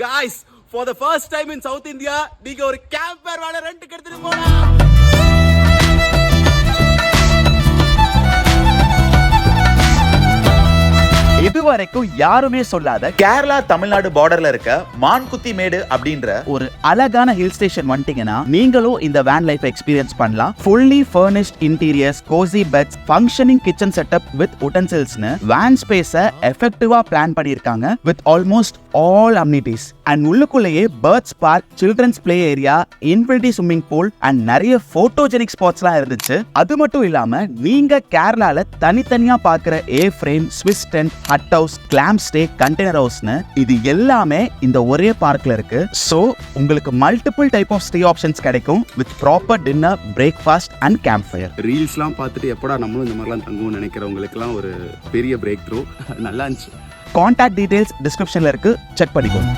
Guys, for the first time in South India, நீங்க ஒரு camp fire வாழ ரெண்டுக்கு எடுத்துட்டு போலாம். இதுவரைக்கும் யாருமே சொல்லாத கேரளா தமிழ்நாடு பார்டர்ல இருக்க மான்குத்தி மேடு அப்படின்ற ஒரு அழகான ஹில் ஸ்டேஷன் வந்துட்டீங்கன்னா நீங்களும் இந்த வேன் லைஃப் எக்ஸ்பீரியன்ஸ் பண்ணலாம். Fully furnished interiors, cozy beds, functioning kitchen setup with உட்டன்சில்ஸ்னு வேன் ஸ்பேஸை எஃபெக்டிவா பிளான் பண்ணியிருக்காங்க with almost all amenities. And உள்ளுக்குள்ளேயே birds park, children's play area, infinity swimming pool and நிறைய போட்டோஜெனிக் ஸ்பாட்ஸ்லாம் இருந்துச்சு. அது மட்டும் இல்லாம நீங்க கேரளால தனித்தனியா பார்க்குற A frame, Swiss tent, hut house, glam stay, container ஹவுஸ்னு இது எல்லாமே இந்த ஒரே பார்க்ல இருக்கு. சோ உங்களுக்கு multiple type of stay options கிடைக்கும் with proper dinner, breakfast and camp fire. ரீல்ஸ்லாம் பார்த்துட்டு எப்படா நம்மளும் இந்த மாதிரிலாம் தங்குவோம்னு நினைக்கிறவங்களுக்குலாம் ஒரு பெரிய பிரேக் த்ரூ. நல்லா இருந்துச்சு. கான்டாக்ட் டீடைல்ஸ் டிஸ்கிரிப்ஷன்ல இருக்கு, செக் பண்ணிக்கோங்க.